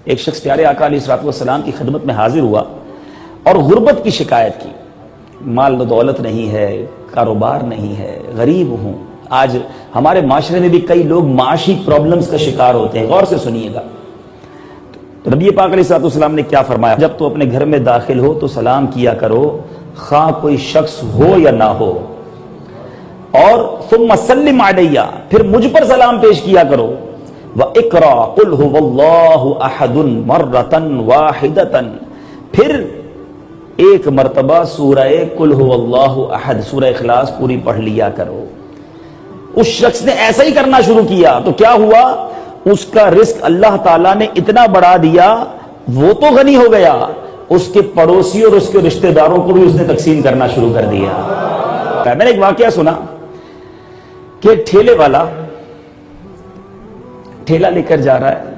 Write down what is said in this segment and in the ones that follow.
ایک شخص پیارے آقا علیہ الصلوۃ والسلام کی خدمت میں حاضر ہوا اور غربت کی شکایت کی، مال و دولت نہیں ہے، کاروبار نہیں ہے، غریب ہوں۔ آج ہمارے معاشرے میں بھی کئی لوگ معاشی پرابلمز کا شکار ہوتے ہیں، غور سے سنیے گا۔ تو نبی پاک علیہ الصلوۃ والسلام نے کیا فرمایا؟ جب تو اپنے گھر میں داخل ہو تو سلام کیا کرو، خواہ کوئی شخص ہو یا نہ ہو، اور ثم سلم علیہ، پھر مجھ پر سلام پیش کیا کرو، وَاقرأ قُلْ هُوَ اللَّهُ أَحَدٌ مَرَّةً وَاحِدَةً، پھر ایک مرتبہ سورہ قل هو اللہ احد، سورہ اخلاص پوری پڑھ لیا کرو۔ اس شخص نے ایسا ہی کرنا شروع کیا تو کیا ہوا؟ اس کا رزق اللہ تعالیٰ نے اتنا بڑھا دیا، وہ تو غنی ہو گیا، اس کے پڑوسیوں اور اس کے رشتہ داروں کو بھی اس نے تقسیم کرنا شروع کر دیا۔ میں نے ایک واقعہ سنا کہ ٹھیلے والا ٹھیلا لے کر جا رہا ہے،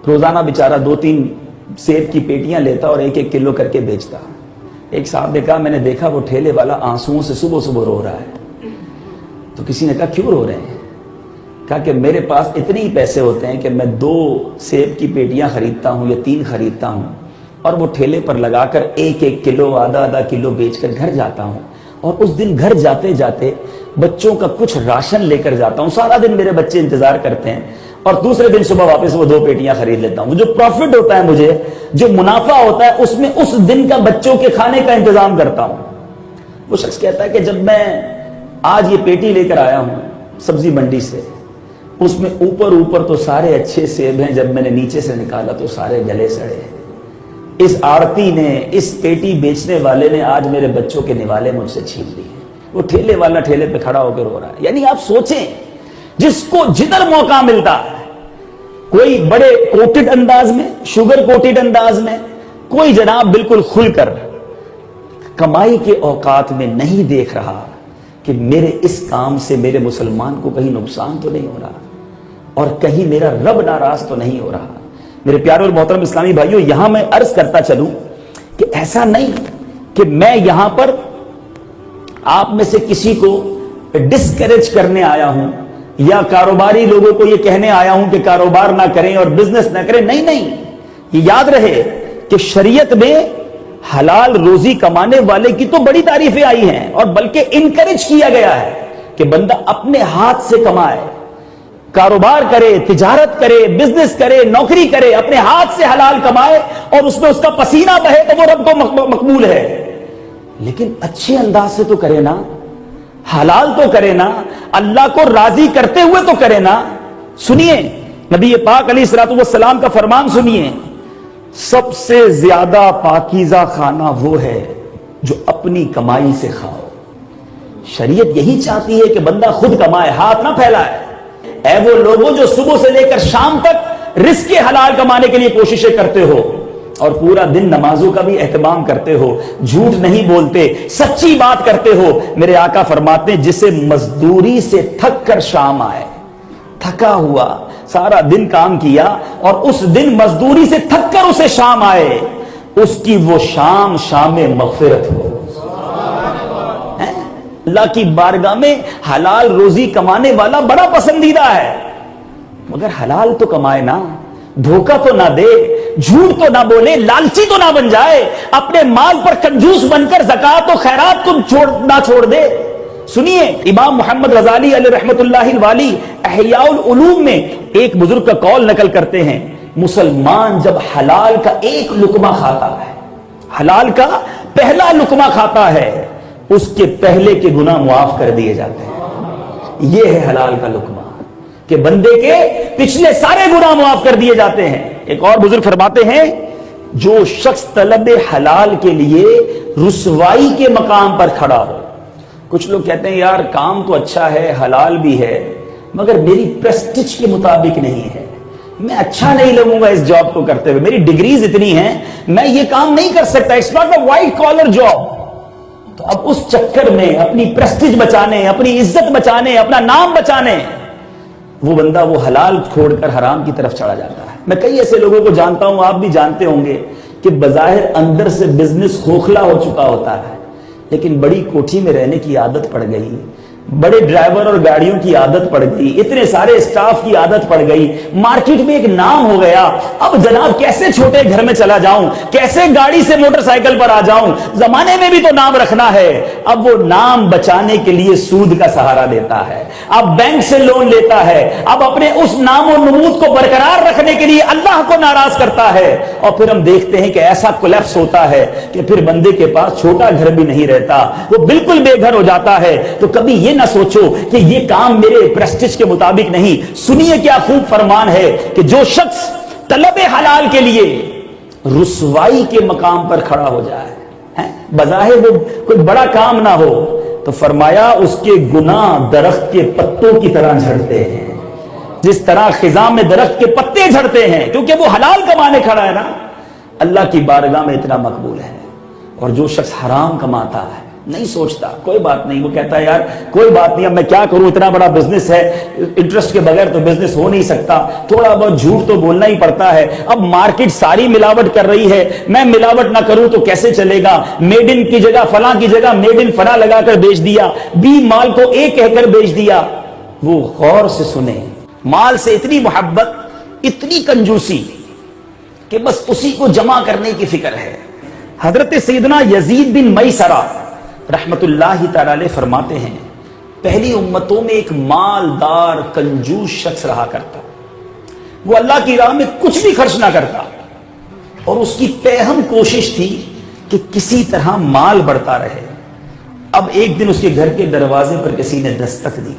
روزانہ بیچارہ 2-3 سیب کی پیٹیاں لیتا اور 1-1 کلو کر کے بیچتا۔ ایک صاحب نے کہا میں نے دیکھا وہ ٹھیلے والا آنسوؤں سے صبح صبح رو رہا ہے۔ تو کسی نے کہا کیوں رو رہے ہیں؟ کہا کہ میرے پاس اتنے ہی پیسے ہوتے ہیں کہ میں 2 سیب کی پیٹیاں خریدتا ہوں یا 3 خریدتا ہوں اور وہ ٹھیلے پر لگا کر 1-1 کلو آدھا کلو بیچ کر گھر جاتا ہوں، اور اس دن گھر جاتے جاتے بچوں کا کچھ راشن لے کر جاتا ہوں، سارا دن میرے بچے انتظار کرتے ہیں، اور دوسرے دن صبح واپس وہ 2 پیٹیاں خرید لیتا ہوں۔ جو پروفٹ ہوتا ہے مجھے، جو منافع ہوتا ہے، اس میں اس دن کا بچوں کے کھانے کا انتظام کرتا ہوں۔ وہ شخص کہتا ہے کہ جب میں آج یہ پیٹی لے کر آیا ہوں سبزی منڈی سے، اس میں اوپر تو سارے اچھے سیب ہیں، جب میں نے نیچے سے نکالا تو سارے گلے سڑے ہیں۔ اس آڑتی نے، اس پیٹی بیچنے والے نے آج میرے بچوں کے نوالے مجھ سے چھین لیے۔ وہ ٹھیلے والا ٹھیلے پہ کھڑا ہو کے رو رہا ہے۔ یعنی آپ سوچیں، جس کو جدھر موقع ملتا ہے، کوئی بڑے کوٹڈ انداز میں، شوگر کوٹڈ انداز میں، کوئی جناب بالکل کھل کر کمائی کے اوقات میں نہیں دیکھ رہا کہ میرے اس کام سے میرے مسلمان کو کہیں نقصان تو نہیں ہو رہا اور کہیں میرا رب ناراض تو نہیں ہو رہا۔ میرے پیارے اور محترم اسلامی بھائیوں، یہاں میں عرض کرتا چلوں کہ ایسا نہیں کہ میں یہاں پر آپ میں سے کسی کو ڈسکریج کرنے آیا ہوں یا کاروباری لوگوں کو یہ کہنے آیا ہوں کہ کاروبار نہ کریں اور بزنس نہ کریں۔ نہیں، یہ یاد رہے کہ شریعت میں حلال روزی کمانے والے کی تو بڑی تعریفیں آئی ہیں، اور بلکہ انکریج کیا گیا ہے کہ بندہ اپنے ہاتھ سے کمائے، کاروبار کرے، تجارت کرے، بزنس کرے، نوکری کرے، اپنے ہاتھ سے حلال کمائے اور اس میں اس کا پسینہ بہے تو وہ رب کو مقبول ہے۔ لیکن اچھے انداز سے تو کرے نا، حلال تو کرے نا، اللہ کو راضی کرتے ہوئے تو کرے نا۔ سنیے نبی پاک علیہ الصلوۃ والسلام کا فرمان سنیے، سب سے زیادہ پاکیزہ کھانا وہ ہے جو اپنی کمائی سے کھاؤ۔ شریعت یہی چاہتی ہے کہ بندہ خود کمائے، ہاتھ نہ پھیلائے۔ اے وہ لوگوں جو صبح سے لے کر شام تک رزق حلال کمانے کے لیے کوششیں کرتے ہو اور پورا دن نمازوں کا بھی اہتمام کرتے ہو، جھوٹ نہیں بولتے، سچی بات کرتے ہو، میرے آقا فرماتے ہیں جسے مزدوری سے تھک کر شام آئے، تھکا ہوا سارا دن کام کیا اور اس دن مزدوری سے تھک کر اسے شام آئے، اس کی وہ شام شام مغفرت ہو۔ اللہ کی بارگاہ میں حلال روزی کمانے والا بڑا پسندیدہ ہے، مگر حلال تو کمائے نا، دھوکہ تو نہ دے، جھوٹ تو نہ بولے، لالچی تو نہ بن جائے، اپنے مال پر کنجوس بن کر زکوٰۃ و خیرات کو نہ چھوڑ دے۔ سنیے امام محمد غزالی علیہ رحمت اللہ الوالی احیاء العلوم میں ایک بزرگ کا قول نقل کرتے ہیں، مسلمان جب حلال کا ایک لقمہ کھاتا ہے، حلال کا پہلا لقمہ کھاتا ہے، اس کے پہلے کے گناہ معاف کر دیے جاتے ہیں۔ یہ ہے حلال کا لقمہ کہ بندے کے پچھلے سارے گناہ معاف کر دیے جاتے ہیں۔ ایک اور بزرگ فرماتے ہیں، جو شخص طلب حلال کے لیے رسوائی کے مقام پر کھڑا ہو۔ کچھ لوگ کہتے ہیں یار کام تو اچھا ہے، حلال بھی ہے، مگر میری پریسٹیج کے مطابق نہیں ہے، میں اچھا نہیں لگوں گا اس جاب کو کرتے ہوئے، میری ڈگریز اتنی ہیں میں یہ کام نہیں کر سکتا، it's not a white collar job. تو اب اس چکر میں اپنی پریسٹیج بچانے، اپنی عزت بچانے، اپنا نام بچانے، وہ بندہ وہ حلال چھوڑ کر حرام کی طرف چڑھا جاتا ہے۔ میں کئی ایسے لوگوں کو جانتا ہوں، آپ بھی جانتے ہوں گے، کہ بظاہر اندر سے بزنس کھوکھلا ہو چکا ہوتا ہے، لیکن بڑی کوٹھی میں رہنے کی عادت پڑ گئی، بڑے ڈرائیور اور گاڑیوں کی عادت پڑ گئی, اتنے سارے اسٹاف کی عادت پڑ گئی, مارکیٹ میں ایک نام ہو گیا. اب جناب کیسے چھوٹے گھر میں چلا جاؤں, کیسے گاڑی سے موٹر سائیکل پر آ جاؤں, زمانے میں بھی تو نام رکھنا ہے. اب وہ نام بچانے کے لیے سود کا سہارا لیتا ہے, اب بینک سے لون لیتا ہے, اب اپنے اس نام و نمود کو برقرار رکھنے کے لیے اللہ کو ناراض کرتا ہے. اور پھر ہم دیکھتے ہیں کہ ایسا کولیپس ہوتا ہے کہ پھر بندے کے پاس چھوٹا گھر بھی نہیں رہتا, وہ بالکل بے گھر ہو جاتا ہے. تو کبھی یہ نہ سوچو کہ یہ کام میرے پریسٹیج کے مطابق نہیں. سنیے کیا خوب فرمان ہے کہ جو شخص طلب حلال کے لیے رسوائی کے مقام پر کھڑا ہو جائے, بظاہر وہ کوئی بڑا کام نہ ہو, تو فرمایا اس کے گناہ درخت کے پتوں کی طرح جھڑتے ہیں, جس طرح خزاں میں درخت کے پتے جھڑتے ہیں, کیونکہ وہ حلال کمانے کھڑا ہے نا. اللہ کی بارگاہ میں اتنا مقبول ہے. اور جو شخص حرام کماتا ہے نہیں سوچتا کوئی بات نہیں, وہ کہتا ہے یار کوئی بات نہیں, اب میں کیا کروں, اتنا بڑا بزنس ہے, انٹرسٹ کے بغیر تو بزنس ہو نہیں سکتا, تھوڑا بہت جھوٹ تو بولنا ہی پڑتا ہے. اب مارکیٹ ساری ملاوٹ کر رہی ہے, میں ملاوٹ نہ کروں تو کیسے چلے گا, میڈ ان کی جگہ فلاں کی جگہ میڈ ان فلاں لگا کر بیچ دیا, بی مال کو اے کہہ کر بیچ دیا. وہ غور سے سنیں, مال سے اتنی محبت, اتنی کنجوسی کہ بس اسی کو جمع کرنے کی فکر ہے. حضرت سیدنا یزید بن میسرہ رحمت اللہ تعالی علیہ فرماتے ہیں, پہلی امتوں میں ایک مالدار کنجوس شخص رہا کرتا, وہ اللہ کی راہ میں کچھ بھی خرچ نہ کرتا, اور اس کی پہم کوشش تھی کہ کسی طرح مال بڑھتا رہے. اب ایک دن اس کے گھر کے دروازے پر کسی نے دستک دی.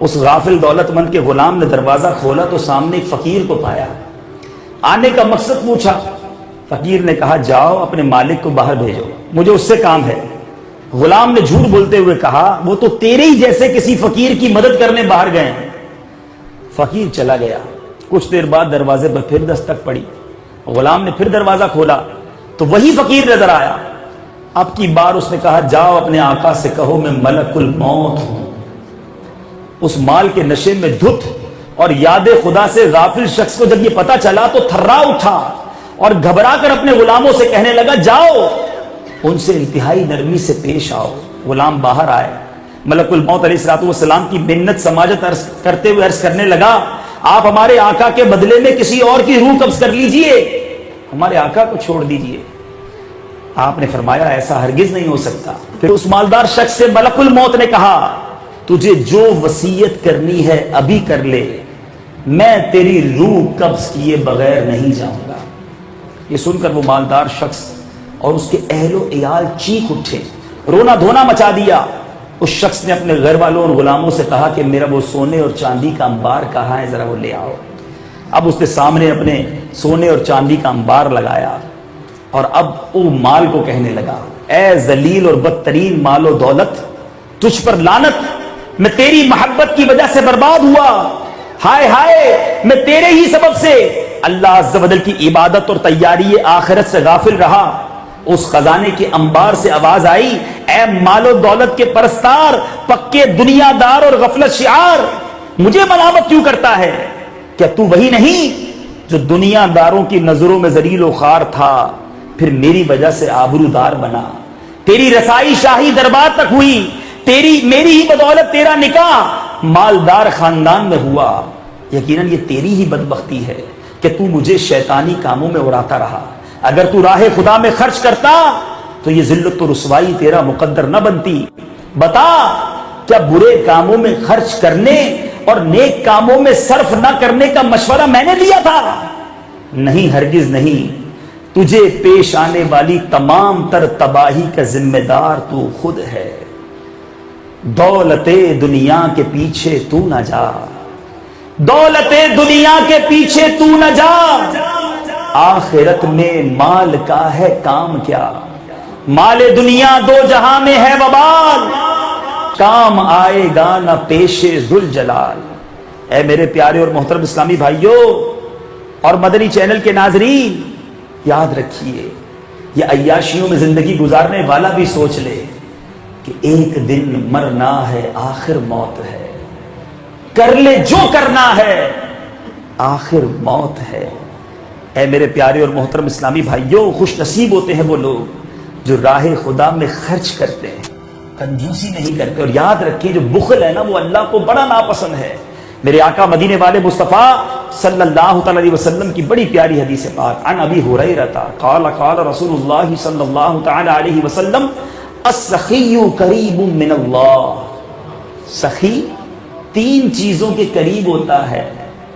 اس غافل دولت مند کے غلام نے دروازہ کھولا تو سامنے ایک فقیر کو پایا. آنے کا مقصد پوچھا, فقیر نے کہا جاؤ اپنے مالک کو باہر بھیجو, مجھے اس سے کام ہے. غلام نے جھوٹ بولتے ہوئے کہا وہ تو تیرے ہی جیسے کسی فقیر کی مدد کرنے باہر گئے ہیں. فقیر چلا گیا. کچھ دیر بعد دروازے پر پھر دستک پڑی. غلام نے پھر دروازہ کھولا تو وہی فقیر نظر آیا. اب کی بار اس نے کہا جاؤ اپنے آقا سے کہو میں ملک الموت ہوں. اس مال کے نشے میں دھت اور یاد خدا سے غافل شخص کو جب یہ پتا چلا تو تھرا اٹھا اور گھبرا کر اپنے غلاموں سے کہنے لگا جاؤ ان سے انتہائی نرمی سے پیش آؤ. غلام باہر آئے. ملک الموت علیہ السلام کی منت سماجت کرتے ہوئے عرض کرنے لگا آپ ہمارے آقا کے بدلے میں کسی اور کی روح قبض کر لیجئے, ہمارے آقا کو چھوڑ دیجئے. آپ نے فرمایا ایسا ہرگز نہیں ہو سکتا. پھر اس مالدار شخص سے ملک الموت نے کہا تجھے جو وصیت کرنی ہے ابھی کر لے, میں تیری روح قبض کیے بغیر نہیں جاؤں گا. یہ سن کر وہ مالدار شخص اور اس کے اہل و عیال چیخ اٹھے, رونا دھونا مچا دیا. اس شخص نے اپنے گھر والوں اور غلاموں سے کہا کہ میرا وہ سونے اور چاندی کا انبار کہاں ہے, ذرا وہ لے آؤ. اب اس نے سامنے اپنے سونے اور چاندی کا انبار لگایا اور اب وہ مال کو کہنے لگا اے ذلیل اور بدترین مال و دولت, تجھ پر لعنت, میں تیری محبت کی وجہ سے برباد ہوا. ہائے ہائے میں تیرے ہی سبب سے اللہ عز و جل کی عبادت اور تیاری آخرت سے غافل رہا. اس خزانے کے انبار سے آواز آئی اے مال و دولت کے پرستار, پکے دنیا دار اور غفلت شعار, مجھے ملامت کیوں کرتا ہے؟ کیا تو وہی نہیں جو دنیا داروں کی نظروں میں ذلیل و خوار تھا, پھر میری وجہ سے آبرودار بنا, تیری رسائی شاہی دربار تک ہوئی, میری ہی بدولت تیرا نکاح مالدار خاندان میں ہوا. یقیناً یہ تیری ہی بدبختی ہے کہ تو مجھے شیطانی کاموں میں اڑاتا رہا. اگر تو راہ خدا میں خرچ کرتا تو یہ ذلت و رسوائی تیرا مقدر نہ بنتی. بتا کیا برے کاموں میں خرچ کرنے اور نیک کاموں میں صرف نہ کرنے کا مشورہ میں نے لیا تھا؟ نہیں, ہرگز نہیں. تجھے پیش آنے والی تمام تر تباہی کا ذمہ دار تو خود ہے. دولت دنیا کے پیچھے تو نہ جا, دولت دنیا کے پیچھے تو نہ جا, آخرت میں مال کا ہے کام کیا, مال دنیا دو جہاں میں ہے وبال, کام آئے گا نہ پیش ذوالجلال. اے میرے پیارے اور محترم اسلامی بھائیوں اور مدنی چینل کے ناظرین, یاد رکھیے یہ عیاشیوں میں زندگی گزارنے والا بھی سوچ لے کہ ایک دن مرنا ہے, آخر موت ہے. کر لے جو کرنا ہے, آخر موت ہے. اے میرے پیارے اور محترم اسلامی بھائیوں, خوش نصیب ہوتے ہیں وہ لوگ جو راہ خدا میں خرچ کرتے ہیں, کنجوسی نہیں کرتے. اور یاد رکھیے جو بخل ہے نا وہ اللہ کو بڑا ناپسند ہے. میرے آقا مدینے والے مصطفیٰ صلی اللہ تعالی علیہ وسلم کی بڑی پیاری حدیث پاک عن ابی ہریرہ قال قال رسول اللہ صلی اللہ تعالی علیہ وسلم السخی قریب من اللہ. سخی تین چیزوں کے قریب ہوتا ہے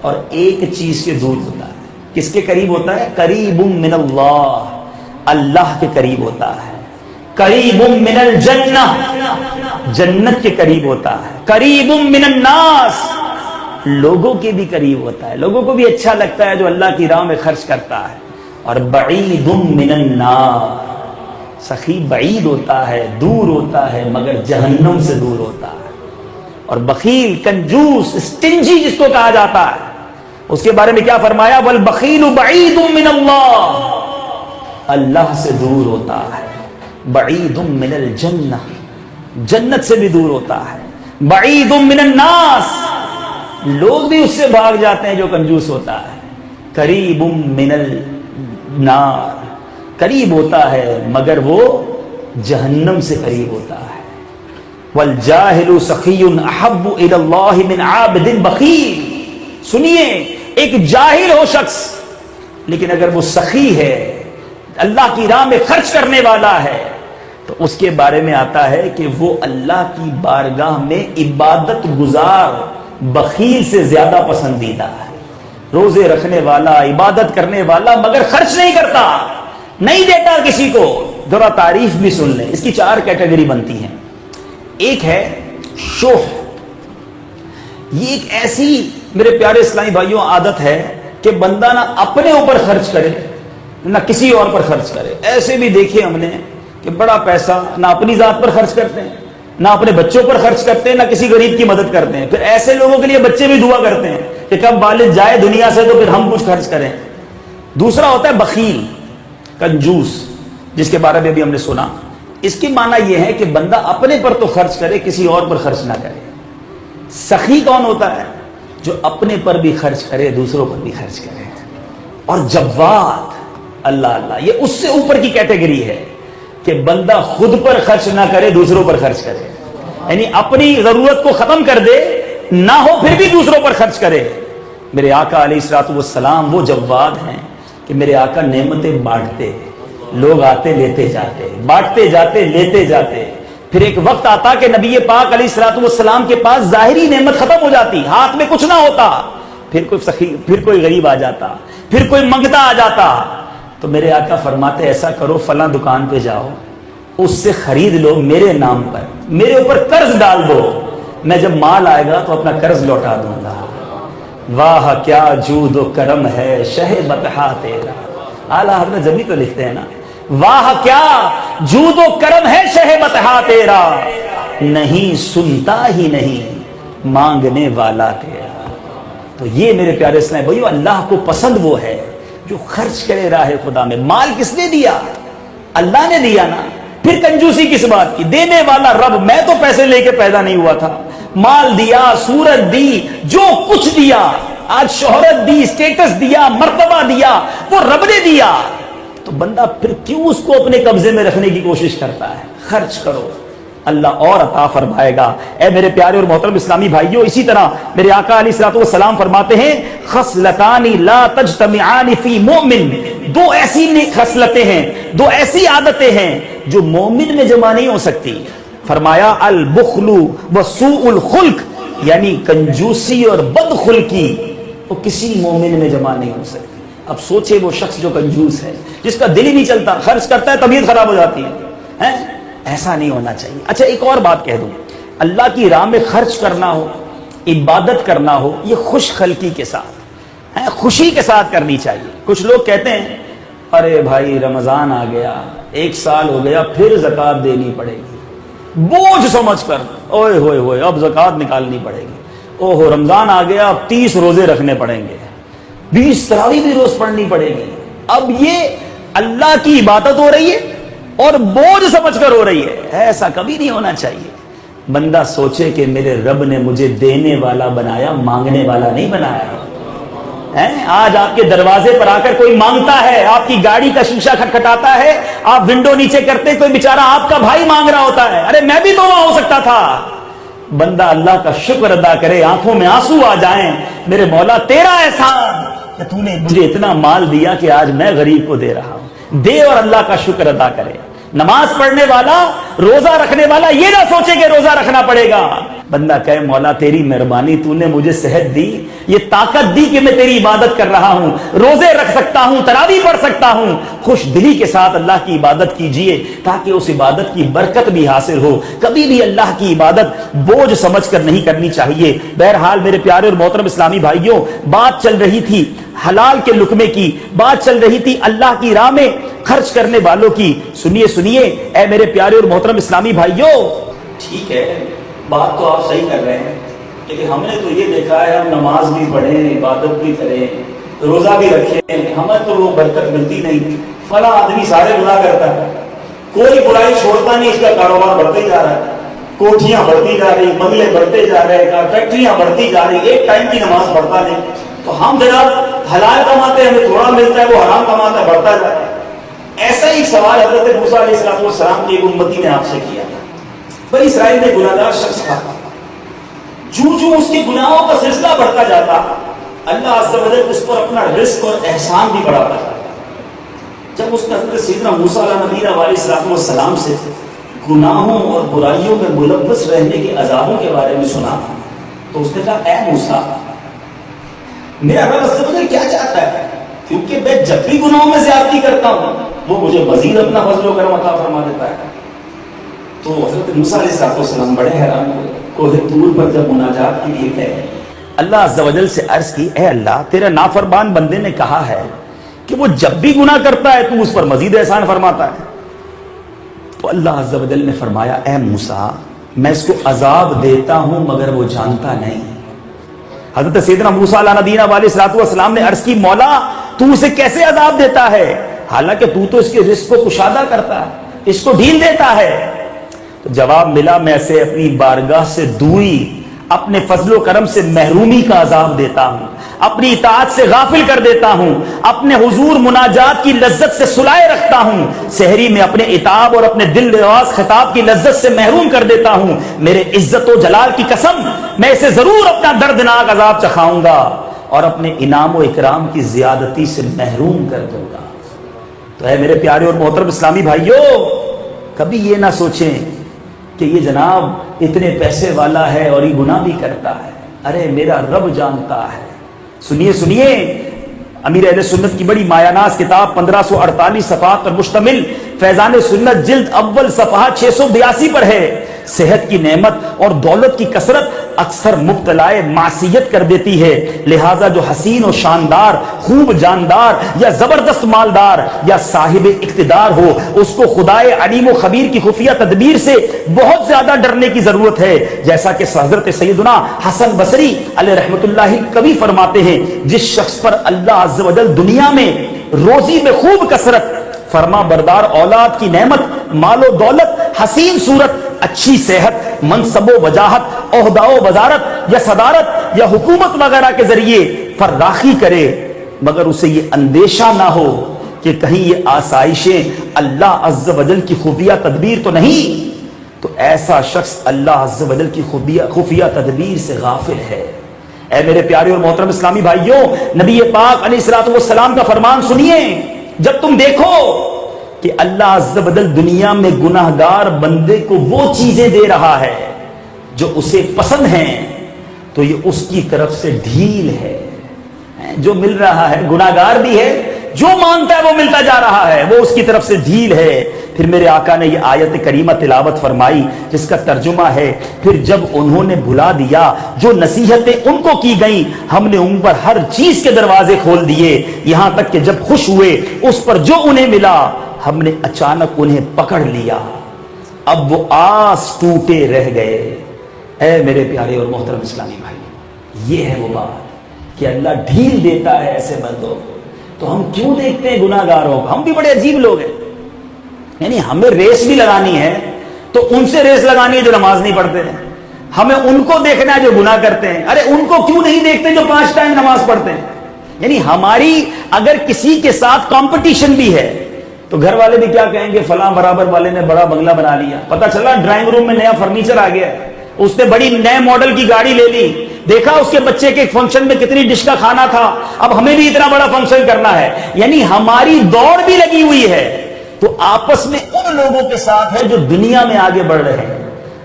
اور ایک چیز کے دور ہوتا ہے. کس کے قریب ہوتا ہے؟ قریب من اللہ, اللہ کے قریب ہوتا ہے. قریب من الجنہ, جنت کے قریب ہوتا ہے. قریب من الناس, لوگوں کے بھی قریب ہوتا ہے, لوگوں کو بھی اچھا لگتا ہے جو اللہ کی راہ میں خرچ کرتا ہے. اور بعید من النار, سخی بعید ہوتا ہے, دور ہوتا ہے, مگر جہنم سے دور ہوتا ہے. اور بخیل, کنجوس, اسٹنجی جس کو کہا جاتا ہے, اس کے بارے میں کیا فرمایا؟ والبخیل بعید من اللہ, اللہ سے دور ہوتا ہے. بعید من الجنہ, جنت سے بھی دور ہوتا ہے. بعید من الناس, لوگ بھی اس سے بھاگ جاتے ہیں جو کنجوس ہوتا ہے. قریب من النار, قریب ہوتا ہے مگر وہ جہنم سے قریب ہوتا ہے. والجاہل سخی احب الی اللہ من عابد بخیل. سنیے, ایک جاہل ہو شخص لیکن اگر وہ سخی ہے, اللہ کی راہ میں خرچ کرنے والا ہے, تو اس کے بارے میں آتا ہے کہ وہ اللہ کی بارگاہ میں عبادت گزار بخیل سے زیادہ پسندیدہ ہے. روزے رکھنے والا, عبادت کرنے والا, مگر خرچ نہیں کرتا, نہیں دیتا کسی کو. ذرا تعریف بھی سن لیں. اس کی 4 کیٹیگری بنتی ہیں. ایک ہے شوہ. یہ ایک ایسی میرے پیارے اسلامی بھائیوں عادت ہے کہ بندہ نہ اپنے اوپر خرچ کرے نہ کسی اور پر خرچ کرے. ایسے بھی دیکھے ہم نے کہ بڑا پیسہ نہ اپنی ذات پر خرچ کرتے ہیں, نہ اپنے بچوں پر خرچ کرتے ہیں, نہ کسی غریب کی مدد کرتے ہیں. پھر ایسے لوگوں کے لیے بچے بھی دعا کرتے ہیں کہ کب والد جائے دنیا سے تو پھر ہم کچھ خرچ کریں. دوسرا ہوتا ہے بخیل, کنجوس, جس کے بارے میں بھی ہم نے سنا. اس کی معنی یہ ہے کہ بندہ اپنے پر تو خرچ کرے, کسی اور پر خرچ نہ کرے. سخی کون ہوتا ہے؟ جو اپنے پر بھی خرچ کرے, دوسروں پر بھی خرچ کرے. اور جواد, اللہ اللہ, یہ اس سے اوپر کی کیٹیگری ہے کہ بندہ خود پر خرچ نہ کرے, دوسروں پر خرچ کرے. یعنی اپنی ضرورت کو ختم کر دے, نہ ہو پھر بھی دوسروں پر خرچ کرے. میرے آقا علیہ الصلوۃ والسلام وہ جواد ہیں کہ میرے آقا نعمتیں بانٹتے, لوگ آتے لیتے جاتے, بانٹتے جاتے لیتے جاتے. پھر ایک وقت آتا کہ نبی پاک علیہ الصلوۃ والسلام کے پاس ظاہری نعمت ختم ہو جاتی, ہاتھ میں کچھ نہ ہوتا. پھر کوئی غریب آ جاتا, پھر کوئی منگتا آ جاتا. تو میرے آقا فرماتے ایسا کرو, فلاں دکان پہ جاؤ, اس سے خرید لو میرے نام پر, میرے اوپر قرض ڈال دو, میں جب مال آئے گا تو اپنا قرض لوٹا دوں گا. واہ کیا جود و کرم ہے شہ بطحا تیرا. اعلیٰ حضرت جبھی تو لکھتے ہیں نا, واہ کیا جود و کرم ہے شہ بطحا تیرا, نہیں سنتا ہی نہیں مانگنے والا تیرا. تو یہ میرے پیارے اسلام بھائیو, اللہ کو پسند وہ ہے جو خرچ کرے راہ خدا میں. مال کس نے دیا؟ اللہ نے دیا نا. پھر کنجوسی کس بات کی؟ دینے والا رب. میں تو پیسے لے کے پیدا نہیں ہوا تھا, مال دیا, صورت دی, جو کچھ دیا, آج شہرت دی, اسٹیٹس دیا, مرتبہ دیا, وہ رب نے دیا. تو بندہ پھر کیوں اس کو اپنے قبضے میں رکھنے کی کوشش کرتا ہے؟ خرچ کرو, اللہ اور عطا فرمائے گا. اے میرے پیارے اور محترم اسلامی بھائیوں, اسی طرح میرے آقا علیہ الصلوۃ والسلام فرماتے ہیں خصلتان لا تجتمعان فی مومن. 2 ایسی خصلتیں ہیں, 2 ایسی عادتیں ہیں جو مومن میں جمع نہیں ہو سکتی. فرمایا البخل وسوء الخلق, یعنی کنجوسی اور بدخلقی, وہ کسی مومن میں جمع نہیں ہو سکتی. اب سوچے وہ شخص جو کنجوس ہے, جس کا دل ہی نہیں چلتا, خرچ کرتا ہے طبیعت خراب ہو جاتی ہے. ایسا نہیں ہونا چاہیے. اچھا ایک اور بات کہہ دوں, اللہ کی راہ میں خرچ کرنا ہو, عبادت کرنا ہو, یہ خوش خلقی کے ساتھ, خوشی کے ساتھ کرنی چاہیے. کچھ لوگ کہتے ہیں ارے بھائی رمضان آ گیا, 1 سال ہو گیا, پھر زکوٰۃ دینی پڑے گی, بوجھ سمجھ کر, اوئے ہوئے ہوئے اب زکوٰۃ نکالنی پڑے گی. اوہو رمضان آ گیا, اب 30 روزے رکھنے پڑیں گے, 20 تراویح بھی روز پڑھنی پڑے گی. اب یہ اللہ کی عبادت ہو رہی ہے اور بوجھ سمجھ کر ہو رہی ہے. ایسا کبھی نہیں ہونا چاہیے. بندہ سوچے کہ میرے رب نے مجھے دینے والا بنایا, مانگنے والا نہیں بنایا. آج آپ کے دروازے پر آ کر کوئی مانگتا ہے، آپ کی گاڑی کا شیشہ کھٹکھٹاتا ہے، آپ ونڈو نیچے کرتے، کوئی بیچارہ آپ کا بھائی مانگ رہا ہوتا ہے، ارے میں بھی تو وہاں ہو سکتا تھا۔ بندہ اللہ کا شکر ادا کرے، آنکھوں میں آنسو آ جائیں، میرے مولا تیرا احسان کہ تو نے مجھے اتنا مال دیا کہ آج میں غریب کو دے رہا ہوں۔ دے اور اللہ کا شکر ادا کرے۔ نماز پڑھنے والا، روزہ رکھنے والا یہ نہ سوچے کہ روزہ رکھنا پڑے گا، بندہ کہے مولا تیری مہربانی، تو نے مجھے صحت دی، یہ طاقت دی کہ میں تیری عبادت کر رہا ہوں، روزے رکھ سکتا ہوں، تراویح پڑھ سکتا ہوں۔ خوش دلی کے ساتھ اللہ کی عبادت کیجئے تاکہ اس عبادت کی برکت بھی حاصل ہو۔ کبھی بھی اللہ کی عبادت بوجھ سمجھ کر نہیں کرنی چاہیے۔ بہرحال میرے پیارے اور محترم اسلامی بھائیوں، بات چل رہی تھی حلال کے لقمے کی، بات چل رہی تھی اللہ کی راہ میں خرچ کرنے والوں کی۔ سنیے سنیے اے میرے پیارے اور محترم اسلامی بھائیوں، ٹھیک ہے بات تو آپ صحیح کر رہے ہیں، لیکن ہم نے تو یہ دیکھا ہے ہم نماز بھی پڑھیں، عبادت بھی کریں، روزہ بھی رکھیں، ہمیں تو وہ برکت ملتی نہیں۔ فلاں آدمی سارے گناہ کرتا ہے، کوئی برائی چھوڑتا نہیں، اس کا کاروبار بڑھتے ہی جا رہا ہے، کوٹھیاں بڑھتی جا رہی، بنگلے بڑھتے جا رہے ہیں، فیکٹریاں بڑھتی جا رہی، ایک ٹائم کی نماز پڑھتا نہیں۔ تو ہم جناب حلال کماتے ہیں، ہمیں تھوڑا ملتا ہے، وہ حرام کماتا ہے، بڑھتا جا رہا ہے۔ ایسا ہی سوال حضرت موسیٰ علیہ السلام کی ایک امتی نے آپ سے کیا تھا۔ بنی اسرائیل میں گناہگار شخص تھا، جو اس کے گناہوں کا سلسلہ بڑھتا جاتا، اللہ عز و جل اس پر اپنا رزق اور احسان بھی بڑھاتا جاتا۔ جب اس نے حضرت سیدنا موسیٰ علیہ السلام سے گناہوں اور برائیوں میں ملوث رہنے کے عذابوں کے بارے میں سنا تو اس نے کہا اے موسیٰ، میرا رب عز و جل کیا چاہتا ہے؟ کیونکہ میں جب بھی گناہوں میں زیادتی کرتا ہوں وہ مجھے مزید اپنا فضل و کرم عطا فرما دیتا ہے۔ تو حضرت موسیٰ علیہ السلام بڑے حیران ہوئے، کوہ طور پر جب مناجات کے لیے گئے، اللہ عز و جل سے عرض کی اے اللہ، تیرے نافرمان بندے نے کہا ہے کہ وہ جب بھی گناہ کرتا ہے تو اس پر مزید احسان فرماتا ہے۔ تو اللہ عز و جل نے فرمایا اے موسیٰ، میں اس کو عذاب دیتا ہوں مگر وہ جانتا نہیں۔ حضرت سیدنا موسیٰ علیہ نبینا علیہ السلام نے عرض کی مولا تو اسے کیسے عذاب دیتا ہے، حالانکہ تو اس کے رزق کو کشادہ کرتا ہے، اس کو ڈھیل دیتا ہے۔ تو جواب ملا میں اسے اپنی بارگاہ سے دوری، اپنے فضل و کرم سے محرومی کا عذاب دیتا ہوں، اپنی اطاعت سے غافل کر دیتا ہوں، اپنے حضور مناجات کی لذت سے سلائے رکھتا ہوں، سحری میں اپنے اتاب اور اپنے دل نواز خطاب کی لذت سے محروم کر دیتا ہوں۔ میرے عزت و جلال کی قسم میں اسے ضرور اپنا دردناک عذاب چکھاؤں گا اور اپنے انعام و اکرام کی زیادتی سے محروم کر دوں گا۔ تو اے میرے پیارے اور محترم اسلامی بھائیوں، کبھی یہ نہ سوچیں کہ یہ جناب اتنے پیسے والا ہے اور یہ گناہ بھی کرتا ہے، ارے میرا رب جانتا ہے۔ سنیے سنیے، امیر اہل سنت کی بڑی مایاناز کتاب 1548 صفحات پر مشتمل فیضان سنت جلد اول صفحہ 682 پر ہے، صحت کی نعمت اور دولت کی کثرت اکثر مبتلائے معصیت کر دیتی ہے، لہٰذا جو حسین و شاندار، خوب جاندار یا زبردست مالدار یا صاحب اقتدار ہو، اس کو خدائے علیم و خبیر کی خفیہ تدبیر سے بہت زیادہ ڈرنے کی ضرورت ہے، جیسا کہ حضرت سیدنا حسن بصری علیہ رحمت اللہ کبھی فرماتے ہیں جس شخص پر اللہ عز و جل دنیا میں روزی میں خوب کثرت، فرما بردار اولاد کی نعمت، مال و دولت، حسین صورت، اچھی صحت، منصب و وجاہت، عہدہ و وزارت یا صدارت یا حکومت وغیرہ کے ذریعے فراخی کرے، مگر اسے یہ اندیشہ نہ ہو کہ کہیں یہ آسائشیں اللہ عز و جل کی خفیہ تدبیر تو نہیں، تو ایسا شخص اللہ عز و جل کی خفیہ تدبیر سے غافل ہے۔ اے میرے پیارے اور محترم اسلامی بھائیوں، نبی پاک علیہ السلام کا فرمان سنیے، جب تم دیکھو کہ اللہ عز و جل دنیا میں گناہگار بندے کو وہ چیزیں دے رہا ہے جو اسے پسند ہیں، تو یہ اس کی طرف سے ڈھیل ہے۔ جو مل رہا ہے گناہگار بھی ہے، جو مانگتا ہے وہ ملتا جا رہا ہے، وہ اس کی طرف سے ڈھیل ہے۔ پھر میرے آقا نے یہ آیت کریمہ تلاوت فرمائی جس کا ترجمہ ہے، پھر جب انہوں نے بھلا دیا جو نصیحتیں ان کو کی گئیں، ہم نے ان پر ہر چیز کے دروازے کھول دیے، یہاں تک کہ جب خوش ہوئے اس پر جو انہیں ملا، ہم نے اچانک انہیں پکڑ لیا، اب وہ آس ٹوٹے رہ گئے۔ اے میرے پیارے اور محترم اسلامی بھائی، یہ ہے وہ بات کہ اللہ ڈھیل دیتا ہے ایسے بندوں کو۔ تو ہم کیوں دیکھتے ہیں گناہ گاروں کو؟ ہم بھی بڑے عجیب لوگ ہیں، یعنی ہمیں ریس بھی لگانی ہے تو ان سے ریس لگانی ہے جو نماز نہیں پڑھتے ہیں، ہمیں ان کو دیکھنا ہے جو گناہ کرتے ہیں، ارے ان کو کیوں نہیں دیکھتے جو 5 ٹائم نماز پڑھتے ہیں؟ یعنی ہماری اگر کسی کے ساتھ کمپٹیشن بھی ہے تو گھر والے بھی کیا کہیں گے، فلاں برابر والے نے بڑا بنگلہ بنا لیا، پتہ چلا ڈرائنگ روم میں نیا فرنیچر آ گیا ہے، اس نے بڑی نئے ماڈل کی گاڑی لے لی، دیکھا اس کے بچے کے فنکشن میں کتنی ڈش کا کھانا تھا، اب ہمیں بھی اتنا بڑا فنکشن کرنا ہے۔ یعنی ہماری دوڑ بھی لگی ہوئی ہے، تو آپس میں ان لوگوں کے ساتھ ہے جو دنیا میں آگے بڑھ رہے ہیں۔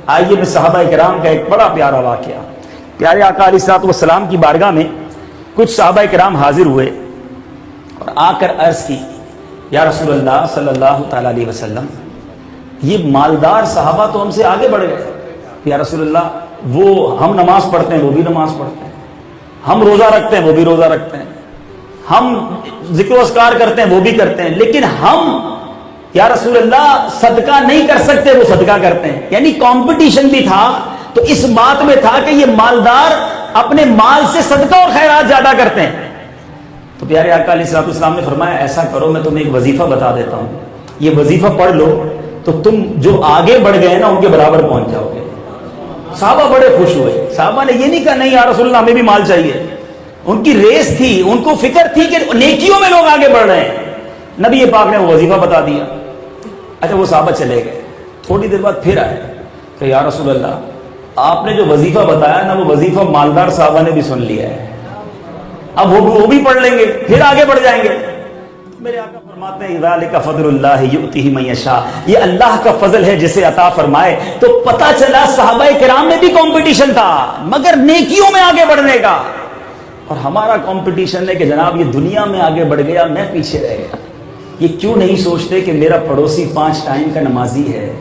آئیے میں صحابہ کرام کا ایک بڑا پیارا واقعہ، پیارے آقا علیہ الصلوۃ والسلام کی بارگاہ میں کچھ صحابہ کرام حاضر ہوئے اور آ کر عرض کی، یا رسول اللہ صلی اللہ تعالی علیہ وسلم، یہ مالدار صحابہ تو ہم سے آگے بڑھ گئے۔ یا رسول اللہ، وہ ہم نماز پڑھتے ہیں وہ بھی نماز پڑھتے ہیں، ہم روزہ رکھتے ہیں وہ بھی روزہ رکھتے ہیں، ہم ذکر و اذکار کرتے ہیں وہ بھی کرتے ہیں، لیکن ہم یا رسول اللہ صدقہ نہیں کر سکتے، وہ صدقہ کرتے ہیں۔ یعنی کمپٹیشن بھی تھا، تو اس بات میں تھا کہ یہ مالدار اپنے مال سے صدقہ اور خیرات زیادہ کرتے ہیں۔ تو پیارے آقا علیہ الصلوۃ والسلام نے فرمایا، ایسا کرو میں تمہیں ایک وظیفہ بتا دیتا ہوں، یہ وظیفہ پڑھ لو تو تم جو آگے بڑھ گئے نا ان کے برابر پہنچ جاؤ گے۔ صحابہ بڑے خوش ہوئے، صحابہ نے یہ نہیں کہا نہیں یا رسول اللہ ہمیں بھی مال چاہیے، ان کی ریس تھی، ان کو فکر تھی کہ نیکیوں میں لوگ آگے بڑھ رہے ہیں۔ نبی پاک نے وہ وظیفہ بتا دیا۔ اچھا وہ صحابہ چلے گئے، تھوڑی دیر بعد پھر آئے کہ یا رسول اللہ آپ نے جو وظیفہ بتایا نا وہ وظیفہ مالدار صحابہ نے بھی سن لیا ہے، اب وہ بھی پڑھ لیں گے، پھر آگے بڑھ جائیں گے۔ میرے آقا فرماتے ہیں ذالک فضل اللہ یؤتیہ من یشاء، یہ اللہ کا فضل ہے جسے عطا فرمائے۔ تو پتہ چلا صحابہ کرام میں بھی کمپٹیشن تھا مگر نیکیوں میں آگے بڑھنے کا، اور ہمارا کمپٹیشن ہے کہ جناب یہ دنیا میں آگے بڑھ گیا میں پیچھے رہ گیا۔ یہ کیوں نہیں سوچتے کہ میرا پڑوسی 5 ٹائم کا نمازی ہے،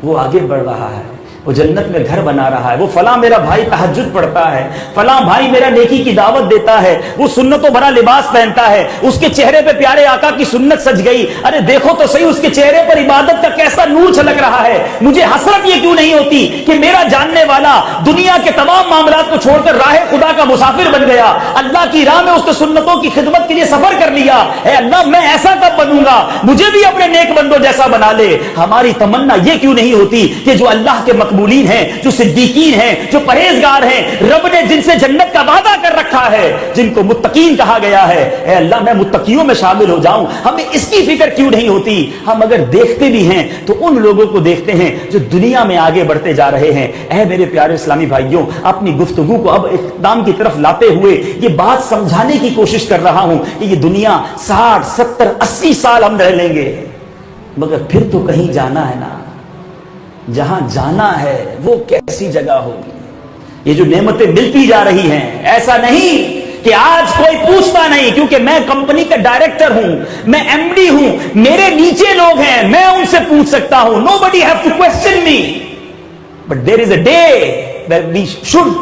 وہ آگے بڑھ رہا ہے، وہ جنت میں گھر بنا رہا ہے، وہ فلاں میرا بھائی تہجد پڑھتا ہے، فلاں بھائی میرا نیکی کی دعوت دیتا ہے، وہ سنتوں بھرا لباس پہنتا ہے، اس کے چہرے پہ پیارے آقا کی سنت سج گئی، ارے دیکھو تو صحیح اس کے چہرے پر عبادت کا کیسا نور چھلک رہا ہے۔ مجھے حسرت یہ کیوں نہیں ہوتی کہ میرا جاننے والا دنیا کے تمام معاملات کو چھوڑ کر راہ خدا کا مسافر بن گیا، اللہ کی راہ میں اس نے سنتوں کی خدمت کے لیے سفر کر لیا۔ اے اللہ میں ایسا کب بنوں گا، مجھے بھی اپنے نیک بندوں جیسا بنا لے۔ ہماری تمنا یہ کیوں نہیں ہوتی کہ جو اللہ کے مقبولین ہیں، جو صدیقین ہیں، جو پرہیزگار ہیں، رب نے جن سے جنت کا وعدہ کر رکھا ہے، جن کو متقین کہا گیا ہے، اے اللہ میں متقیوں میں شامل ہو جاؤں۔ ہمیں اس کی فکر کیوں نہیں ہوتی؟ ہم اگر دیکھتے بھی ہیں تو ان لوگوں کو دیکھتے ہیں جو دنیا میں آگے بڑھتے جا رہے ہیں۔ اے میرے پیارے اسلامی بھائیوں، اپنی گفتگو کو اب اختتام کی طرف لاتے ہوئے یہ بات سمجھانے کی کوشش کر رہا ہوں کہ یہ دنیا 60 70 80 سال ہم رہ لیں گے، مگر پھر تو کہیں جانا ہے نا، جہاں جانا ہے وہ کیسی جگہ ہوگی۔ یہ جو نعمتیں ملتی جا رہی ہیں، ایسا نہیں کہ آج کوئی پوچھتا نہیں، کیونکہ میں کمپنی کا ڈائریکٹر ہوں، میں ایم ڈی ہوں، میرے نیچے لوگ ہیں، میں ان سے پوچھ سکتا ہوں۔ Nobody have to question me, but there is a day where we should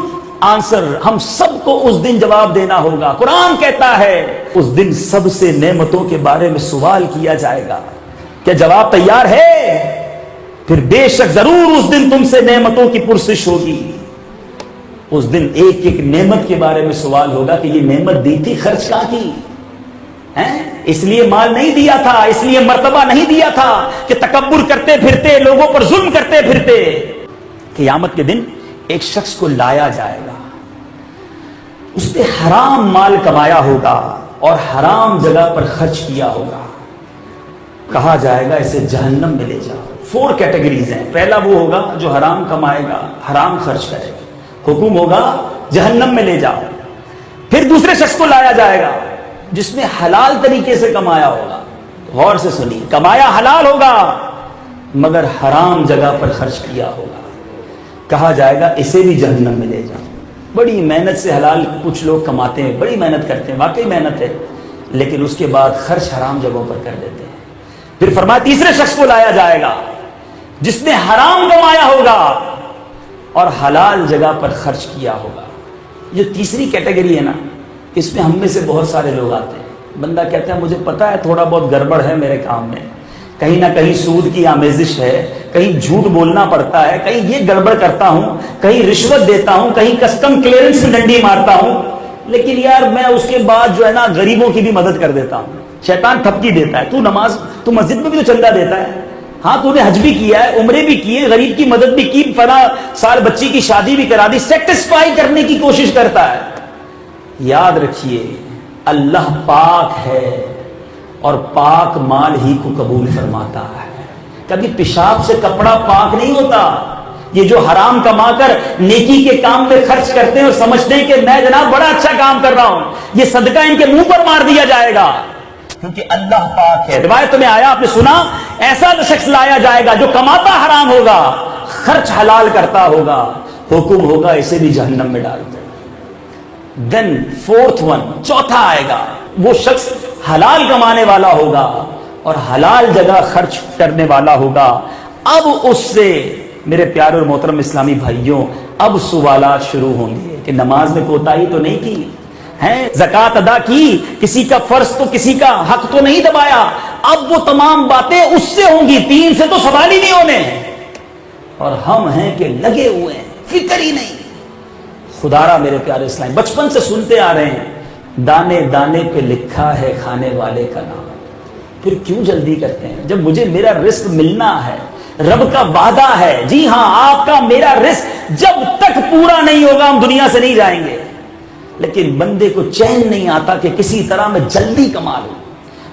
answer۔ ہم سب کو اس دن جواب دینا ہوگا۔ قرآن کہتا ہے اس دن سب سے نعمتوں کے بارے میں سوال کیا جائے گا۔ کیا جواب تیار ہے؟ پھر بے شک ضرور اس دن تم سے نعمتوں کی پرسش ہوگی۔ اس دن ایک ایک نعمت کے بارے میں سوال ہوگا کہ یہ نعمت دی تھی، خرچ کہاں کی؟ اس لیے مال نہیں دیا تھا، اس لیے مرتبہ نہیں دیا تھا کہ تکبر کرتے پھرتے، لوگوں پر ظلم کرتے پھرتے۔ قیامت کے دن ایک شخص کو لایا جائے گا، اس نے حرام مال کمایا ہوگا اور حرام جگہ پر خرچ کیا ہوگا۔ کہا جائے گا اسے جہنم میں لے جاؤ۔ 4 کیٹیگریز ہیں۔ پہلا وہ ہوگا جو حرام کمائے گا، حرام خرچ کرے گا، حکم ہوگا جہنم میں لے جاؤ۔ پھر دوسرے شخص کو لایا جائے گا جس نے حلال طریقے سے کمایا ہوگا۔ غور سے سنیے، کمایا حلال ہوگا مگر حرام جگہ پر خرچ کیا ہوگا۔ کہا جائے گا اسے بھی جہنم میں لے جاؤ۔ بڑی محنت سے حلال کچھ لوگ کماتے ہیں، بڑی محنت کرتے ہیں، واقعی محنت ہے، لیکن اس کے بعد خرچ حرام جگہوں پر کر دیتے ہیں۔ پھر فرمایا تیسرے شخص کو لایا جائے گا جس نے حرام کمایا ہوگا اور حلال جگہ پر خرچ کیا ہوگا۔ یہ تیسری کیٹیگری ہے نا، اس میں ہم میں سے بہت سارے لوگ آتے ہیں۔ بندہ کہتا ہے مجھے پتا ہے تھوڑا بہت گڑبڑ ہے میرے کام میں، کہیں نہ کہیں سود کی آمیزش ہے، کہیں جھوٹ بولنا پڑتا ہے، کہیں یہ گڑبڑ کرتا ہوں، کہیں رشوت دیتا ہوں، کہیں کسٹم کلیئرنس میں ڈنڈی مارتا ہوں، لیکن یار میں اس کے بعد جو ہے نا غریبوں کی بھی مدد کر دیتا ہوں۔ شیطان تھپکی دیتا ہے، تو مسجد میں بھی تو چندہ دیتا ہے، ہاں تو نے حج بھی کیا ہے، عمرے بھی کیے، غریب کی مدد بھی کی، فلاں سال بچی کی شادی بھی کرا دی، سیٹسفائی کرنے کی کوشش کرتا ہے۔ یاد رکھیے اللہ پاک ہے اور پاک مال ہی کو قبول فرماتا ہے. کبھی پیشاب سے کپڑا پاک نہیں ہوتا. یہ جو حرام کما کر نیکی کے کام میں خرچ کرتے ہیں اور سمجھتے ہیں کہ میں جناب بڑا اچھا کام کر رہا ہوں, یہ صدقہ ان کے منہ پر مار دیا جائے گا, کیونکہ اللہ پاک ہے. روایت میں آیا, آپ نے سنا, ایسا شخص لایا جائے گا جو کماتا حرام ہوگا, خرچ حلال کرتا ہوگا, حکم ہوگا اسے بھی جہنم میں ڈال دو. دین فورتھ ون, چوتھا آئے گا, وہ شخص حلال کمانے والا ہوگا اور حلال جگہ خرچ کرنے والا ہوگا. اب اس سے میرے پیارے اور محترم اسلامی بھائیوں, اب سوالات شروع ہوں گے کہ نماز میں کوتاہی تو نہیں کی ہے, زکات ادا کی, کسی کا فرض تو کسی کا حق تو نہیں دبایا. اب وہ تمام باتیں اس سے ہوں گی, 3 سے تو سوال ہی نہیں ہونے. اور ہم ہیں کہ لگے ہوئے ہیں, فکر ہی نہیں. خدارا میرے پیارے اسلام, بچپن سے سنتے آ رہے ہیں, دانے دانے پہ لکھا ہے کھانے والے کا نام. پھر کیوں جلدی کرتے ہیں جب مجھے میرا رزق ملنا ہے؟ رب کا وعدہ ہے, جی ہاں آپ کا میرا رزق جب تک پورا نہیں ہوگا ہم دنیا سے نہیں جائیں گے. لیکن بندے کو چین نہیں آتا کہ کسی طرح میں جلدی کما لوں,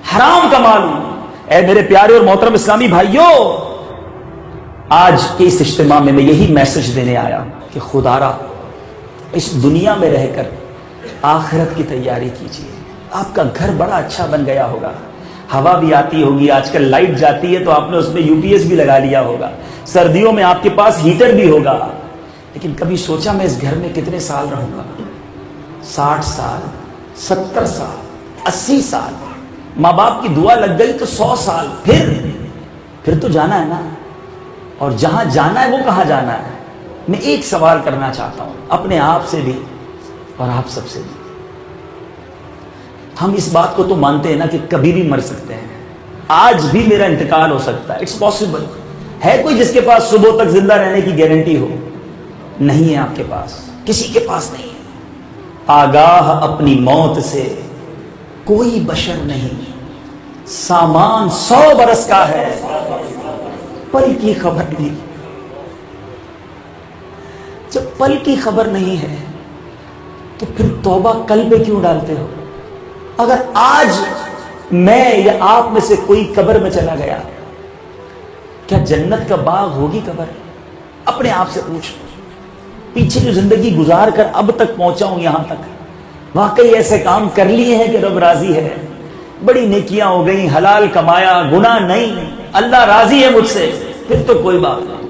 حرام کما لوں. اے میرے پیارے اور محترم اسلامی بھائیوں, آج کے اس اجتماع میں یہی میسج دینے آیا کہ خدارا اس دنیا میں رہ کر آخرت کی تیاری کیجیے. آپ کا گھر بڑا اچھا بن گیا ہوگا, ہوا بھی آتی ہوگی, آج کل لائٹ جاتی ہے تو آپ نے اس میں UPS بھی لگا لیا ہوگا, سردیوں میں آپ کے پاس ہیٹر بھی ہوگا. لیکن کبھی سوچا میں اس گھر میں کتنے سال رہوں گا؟ 60 سال, 70 سال, 80 سال, ماں باپ کی دعا لگ گئی تو 100 سال, پھر تو جانا ہے نا. اور جہاں جانا ہے وہ کہاں جانا ہے؟ میں ایک سوال کرنا چاہتا ہوں اپنے آپ سے بھی اور آپ سب سے بھی. ہم اس بات کو تو مانتے ہیں نا کہ کبھی بھی مر سکتے ہیں, آج بھی میرا انتقال ہو سکتا ہے, اٹس پاسبل. ہے کوئی جس کے پاس صبح تک زندہ رہنے کی گارنٹی ہو؟ نہیں ہے آپ کے پاس, کسی کے پاس نہیں ہے. آگاہ اپنی موت سے کوئی بشر نہیں, سامان 100 برس کا ہے, پل کی خبر نہیں. جب پل کی خبر نہیں ہے تو پھر توبہ کل پہ کیوں ڈالتے ہو؟ اگر آج میں یا آپ میں سے کوئی قبر میں چلا گیا, کیا جنت کا باغ ہوگی قبر؟ اپنے آپ سے پوچھ. پیچھے جو زندگی گزار کر اب تک پہنچا ہوں یہاں تک, واقعی ایسے کام کر لیے ہیں کہ رب راضی ہے, بڑی نیکیاں ہو گئی, حلال کمایا, گناہ نہیں, اللہ راضی ہے مجھ سے, پھر تو کوئی بات نہیں.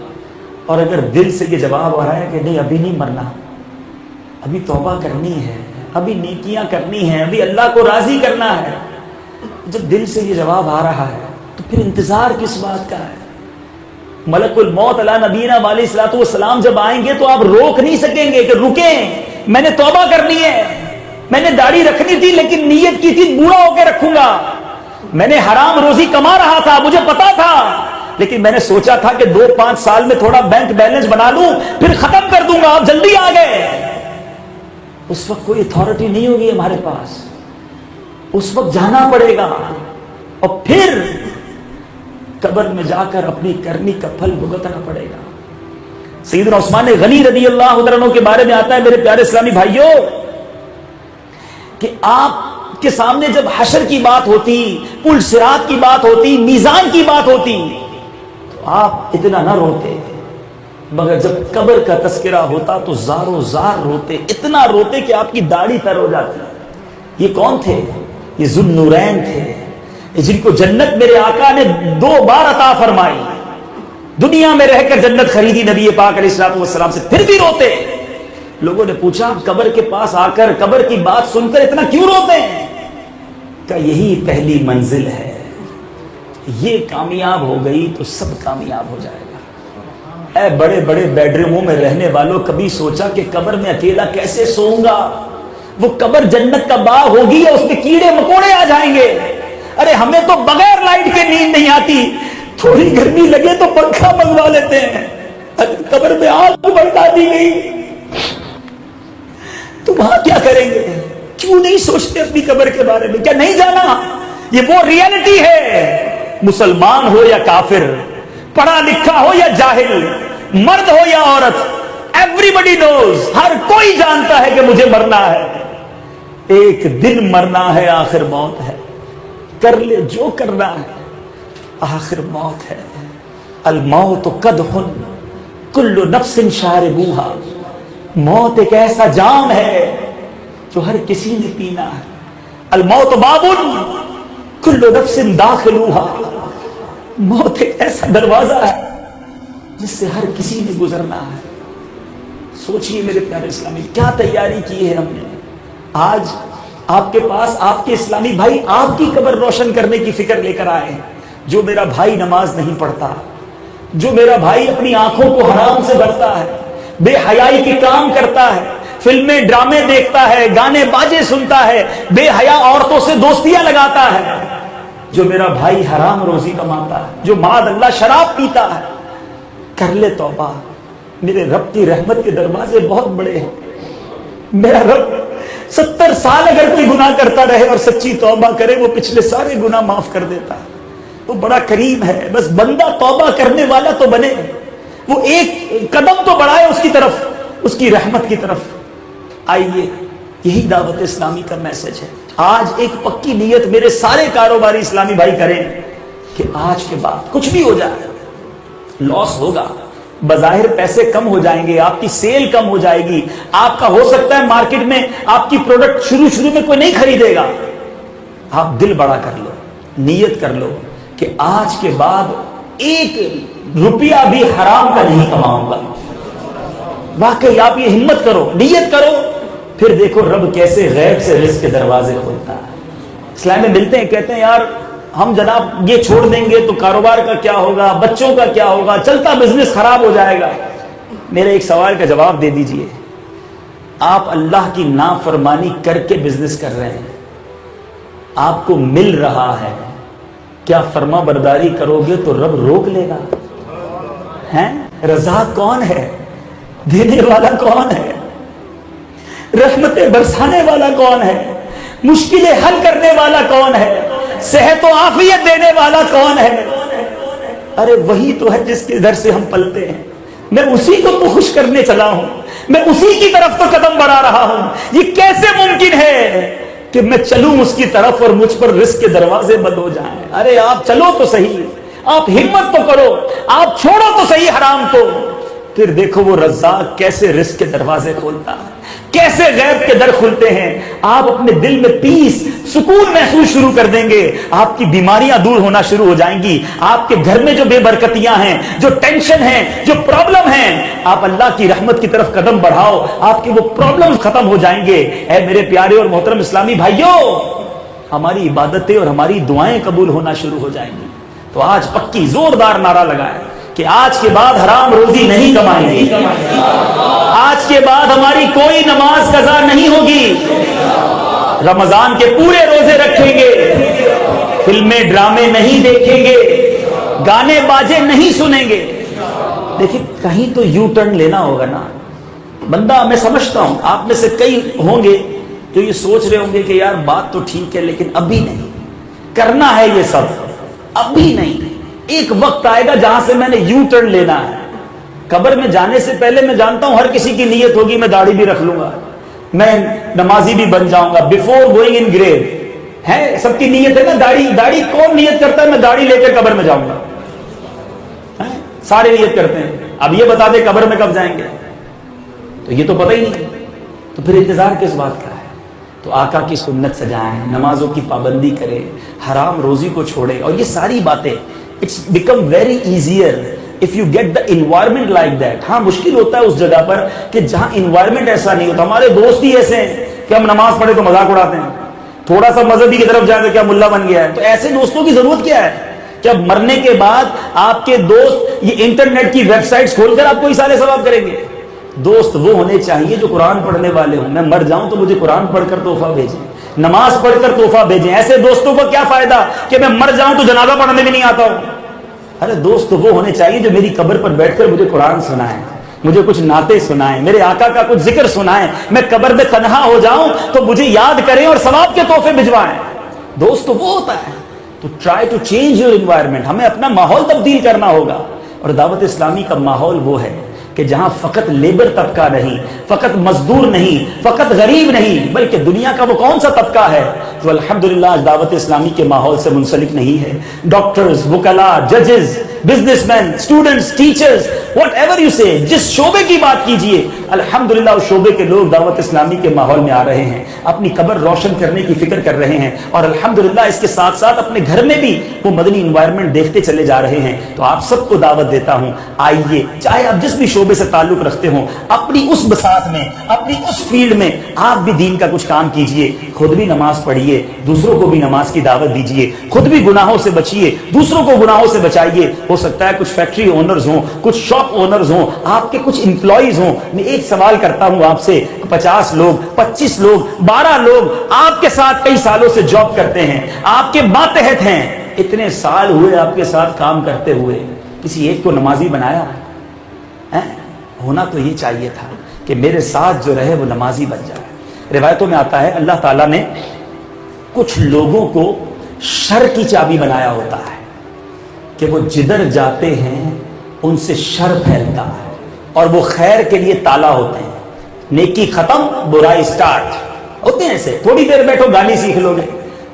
اور اگر دل سے یہ جواب آ رہا ہے کہ نہیں ابھی نہیں مرنا, ابھی توبہ کرنی ہے, ابھی نیکیاں کرنی ہیں, ابھی اللہ کو راضی کرنا ہے, جب دل سے یہ جواب آ رہا ہے تو پھر انتظار کس بات کا ہے؟ ملک الموت علی نبینا علیہ الصلوۃ والسلام جب آئیں گے تو آپ روک نہیں سکیں گے کہ رکیں, میں نے توبہ کرنی ہے, میں نے داڑھی رکھنی تھی لیکن نیت کی تھی بوڑھا ہو کے رکھوں گا, میں نے حرام روزی کما رہا تھا, مجھے پتا تھا, لیکن میں نے سوچا تھا کہ 2-5 سال میں تھوڑا بینک بیلنس بنا لوں پھر ختم کر دوں گا, آپ جلدی آ گئے. اس وقت کوئی اتھارٹی نہیں ہوگی ہمارے پاس, اس وقت جانا پڑے گا اور پھر قبر میں جا کر اپنی کرنی کا پھل بھگتنا پڑے گا. سیدنا عثمان غنی رضی اللہ عنہ کے بارے میں آتا ہے میرے پیارے اسلامی بھائیوں کہ آپ کے سامنے جب حشر کی بات ہوتی, پل صراط کی بات ہوتی, میزان کی بات ہوتی, تو آپ اتنا نہ روتے, مگر جب قبر کا تذکرہ ہوتا تو زارو زار روتے, اتنا روتے کہ آپ کی داڑھی تر ہو جاتی. یہ کون تھے؟ یہ ذوالنورین تھے جن کو جنت میرے آقا نے 2 بار عطا فرمائی. دنیا میں رہ کر جنت خریدی نبی پاک علیہ الصلوۃ والسلام سے, پھر بھی روتے. لوگوں نے پوچھا قبر کے پاس آ کر قبر کی بات سن کر اتنا کیوں روتے ہیں؟ کہ یہی پہلی منزل ہے, یہ کامیاب ہو گئی تو سب کامیاب ہو جائے گا. اے بڑے بڑے بیڈ روموں میں رہنے والوں, کبھی سوچا کہ قبر میں اکیلا کیسے سوؤں گا؟ وہ قبر جنت کا باغ ہوگی یا اس میں کیڑے مکوڑے آ جائیں گے؟ ارے ہمیں تو بغیر لائٹ کے نیند نہیں آتی, تھوڑی گرمی لگے تو پنکھا منگوا لیتے ہیں. اگر قبر میں آگ بڑھا دی گئی تو وہاں کیا کریں گے؟ کیوں نہیں سوچتے اپنی قبر کے بارے میں؟ کیا نہیں جانا یہ وہ ریئلٹی ہے؟ مسلمان ہو یا کافر, پڑھا لکھا ہو یا جاہل, مرد ہو یا عورت, ایوری بڈی نوز, ہر کوئی جانتا ہے کہ مجھے مرنا ہے. ایک دن مرنا ہے آخر موت ہے، کر لے جو کرنا ہے آخر موت ہے۔ الموت قدح کل نفس شاربوہا، موت ایک ایسا جام ہے جو ہر کسی نے پینا ہے۔ الموت باب کل نفس داخلوہا، موت ایک ایسا دروازہ ہے جس سے ہر کسی نے گزرنا ہے۔ سوچئے میرے پیارے اسلامی، کیا تیاری کی ہے ہم نے۔ آج آپ کے پاس آپ کے اسلامی بھائی آپ کی قبر روشن کرنے کی فکر لے کر آئے ہیں۔ جو میرا بھائی نماز نہیں پڑھتا، جو میرا بھائی اپنی آنکھوں کو حرام سے بھرتا ہے، بے حیائی کے کام کرتا ہے، فلمیں ڈرامے دیکھتا ہے، گانے باجے سنتا ہے، بے حیا عورتوں سے دوستیاں لگاتا ہے، جو میرا بھائی حرام روزی کماتا ہے، جو معاذ اللہ شراب پیتا ہے، کر لے توبہ۔ میرے رب کی رحمت کے دروازے بہت بڑے ہیں۔ میرا رب 70 سال اگر کوئی گناہ کرتا رہے اور سچی توبہ کرے، وہ پچھلے سارے گناہ معاف کر دیتا ہے۔ وہ بڑا کریم ہے، بس بندہ توبہ کرنے والا تو بنے، وہ ایک قدم تو بڑھائے اس کی طرف، اس کی رحمت کی طرف۔ آئیے، یہی دعوت اسلامی کا میسج ہے۔ آج ایک پکی نیت میرے سارے کاروباری اسلامی بھائی کریں کہ آج کے بعد کچھ بھی ہو جائے، لاس ہوگا، بظاہر پیسے کم ہو جائیں گے، آپ کی سیل کم ہو جائے گی، آپ کا ہو سکتا ہے مارکیٹ میں آپ کی پروڈکٹ شروع میں کوئی نہیں خریدے گا، آپ دل بڑا کر لو، نیت کر لو کہ آج کے بعد 1 روپیہ بھی حرام کا نہیں کماؤں گا۔ واقعی آپ یہ ہمت کرو، نیت کرو، پھر دیکھو رب کیسے غیب سے رزق کے دروازے کھولتا ہے۔ اسلام میں ملتے ہیں، کہتے ہیں یار ہم جناب یہ چھوڑ دیں گے تو کاروبار کا کیا ہوگا، بچوں کا کیا ہوگا، چلتا بزنس خراب ہو جائے گا۔ میرے ایک سوال کا جواب دے دیجئے، آپ اللہ کی نافرمانی کر کے بزنس کر رہے ہیں، آپ کو مل رہا ہے، کیا فرما برداری کرو گے تو رب روک لے گا؟ ہیں؟ رزاق کون ہے؟ دینے والا کون ہے؟ رحمتیں برسانے والا کون ہے؟ مشکلیں حل کرنے والا کون ہے؟ صحت و عافیت دینے والا کون ہے؟ ارے وہی تو ہے جس کے در سے ہم پلتے ہیں۔ میں اسی کو تو خوش کرنے چلا ہوں، میں اسی کی طرف تو قدم بڑھا رہا ہوں۔ یہ کیسے ممکن ہے کہ میں چلوں اس کی طرف اور مجھ پر رزق کے دروازے بند ہو جائیں؟ ارے آپ چلو تو صحیح، آپ ہمت تو کرو، آپ چھوڑو تو صحیح حرام کو، پھر دیکھو وہ رزاق کیسے رزق کے دروازے کھولتا ہے، کیسے غیب کے در کھلتے ہیں۔ آپ اپنے دل میں پیس، سکون محسوس شروع کر دیں گے، آپ کی بیماریاں دور ہونا شروع ہو جائیں گی، آپ کے گھر میں جو بے برکتیاں ہیں، جو ٹینشن ہیں، جو پرابلم ہیں، آپ اللہ کی رحمت کی طرف قدم بڑھاؤ، آپ کے وہ پرابلم ختم ہو جائیں گے۔ اے میرے پیارے اور محترم اسلامی بھائیوں، ہماری عبادتیں اور ہماری دعائیں قبول ہونا شروع ہو جائیں گی۔ تو آج پکی زوردار نعرہ لگائیں کہ آج کے بعد حرام روزی نہیں کمائیں گے، آج کے بعد ہماری کوئی نماز قضا نہیں ہوگی، رمضان کے پورے روزے رکھیں گے، فلمیں ڈرامے نہیں دیکھیں گے، گانے باجے نہیں سنیں گے۔ دیکھیں کہیں تو یو ٹرن لینا ہوگا نا۔ بندہ میں سمجھتا ہوں آپ میں سے کئی ہوں گے جو یہ سوچ رہے ہوں گے کہ یار بات تو ٹھیک ہے لیکن ابھی نہیں کرنا ہے، یہ سب ابھی نہیں، ایک وقت آئے گا جہاں سے میں نے یو ٹرن لینا ہے۔ قبر میں جانے سے پہلے میں جانتا ہوں ہر کسی کی نیت ہوگی میں داڑھی بھی رکھ لوں گا، میں نمازی بھی بن جاؤں گا، بیفور گوئنگ ان گریو ہے، سب کی نیت ہے نا۔ داڑھی کون نیت کرتا ہے میں داڑھی لے کر قبر میں جاؤں گا؟ سارے نیت کرتے ہیں۔ اب یہ بتا دے قبر میں کب جائیں گے، تو یہ تو پتہ ہی نہیں، تو پھر انتظار کس بات کا ہے؟ تو آقا کی سنت سجائیں، نمازوں کی پابندی کرے، حرام روزی کو چھوڑے، اور یہ ساری باتیں it's become very easier if you get the environment like that۔ ہاں مشکل ہوتا ہے اس جگہ پر کہ جہاں environment ایسا نہیں ہوتا۔ ہمارے دوست ہی ایسے ہیں کہ ہم نماز پڑھے تو مذاق اڑاتے ہیں، تھوڑا سا مذہبی کی طرف جائے تو کیا ملا بن گیا ہے۔ تو ایسے دوستوں کی ضرورت کیا ہے؟ کہ مرنے کے بعد آپ کے دوست یہ انٹرنیٹ کی ویب سائٹس کھول کر آپ کو اصالے ثواب کریں گے۔ دوست وہ ہونے چاہیے جو قرآن پڑھنے والے ہوں، میں مر جاؤں تو مجھے قرآن پڑھ کر تحفہ بھیجیں، نماز پڑھ کر تحفہ بھیجیں۔ ایسے دوستوں کو کیا فائدہ کہ میں مر جاؤں تو جنازہ پڑھنے بھی نہیں آتا ہوں۔ ارے دوست وہ ہونے چاہیے جو میری قبر پر بیٹھ کر مجھے قرآن سنائیں، مجھے کچھ نعتیں سنائیں، میرے آقا کا کچھ ذکر سنائیں، میں قبر میں تنہا ہو جاؤں تو مجھے یاد کریں اور ثواب کے تحفے بھجوائیں۔ دوست وہ ہوتا ہے۔ تو try to change your environment, ہمیں اپنا ماحول تبدیل کرنا ہوگا، اور دعوت اسلامی کا ماحول وہ ہے کہ جہاں فقط لیبر طبقہ نہیں، فقط مزدور نہیں، فقط غریب نہیں، بلکہ دنیا کا وہ کون سا طبقہ ہے جو الحمدللہ آج دعوت اسلامی کے ماحول سے منسلک نہیں ہے؟ ڈاکٹرز، وکلاء، ججز، business man, students, teachers, what ever you سے، جس شعبے کی بات کیجئے الحمدللہ اس شعبے کے لوگ دعوت اسلامی کے ماحول میں آ رہے ہیں، اپنی قبر روشن کرنے کی فکر کر رہے ہیں، اور الحمدللہ اس کے ساتھ ساتھ اپنے گھر میں بھی وہ مدنی انوائرمنٹ دیکھتے چلے جا رہے ہیں۔ تو آپ سب کو دعوت دیتا ہوں، آئیے، چاہے آپ جس بھی شعبے سے تعلق رکھتے ہوں، اپنی اس بساط میں، اپنی اس فیلڈ میں آپ بھی دین کا کچھ کام کیجئے، خود بھی نماز پڑھیے، دوسروں کو بھی نماز کی دعوت دیجئے، خود بھی گناہوں سے بچیے، دوسروں کو گناہوں سے بچائیے۔ ہو سکتا ہے کچھ فیکٹری اونرز ہوں، کچھ شاپ اونرز ہوں، آپ کے کچھ امپلائیز ہوں، میں ایک سوال کرتا ہوں آپ سے، 50 لوگ، 25 لوگ، 12 لوگ آپ کے ساتھ کئی سالوں سے جاب کرتے ہیں، آپ کے ماتحت ہیں، اتنے سال ہوئے آپ کے ساتھ کام کرتے ہوئے، کسی ایک کو نمازی بنایا؟ ہونا تو یہ چاہیے تھا کہ میرے ساتھ جو رہے وہ نمازی بن جائے۔ روایتوں میں آتا ہے اللہ تعالیٰ نے کچھ لوگوں کو شر کی چابی بنایا ہوتا ہے کہ وہ جدھر جاتے ہیں ان سے شر پھیلتا ہے، اور وہ خیر کے لیے تالا ہوتے ہیں۔ نیکی ختم، برائی سٹارٹ ہوتے ہیں ایسے۔ تھوڑی دیر بیٹھو گالی سیکھ لو گے،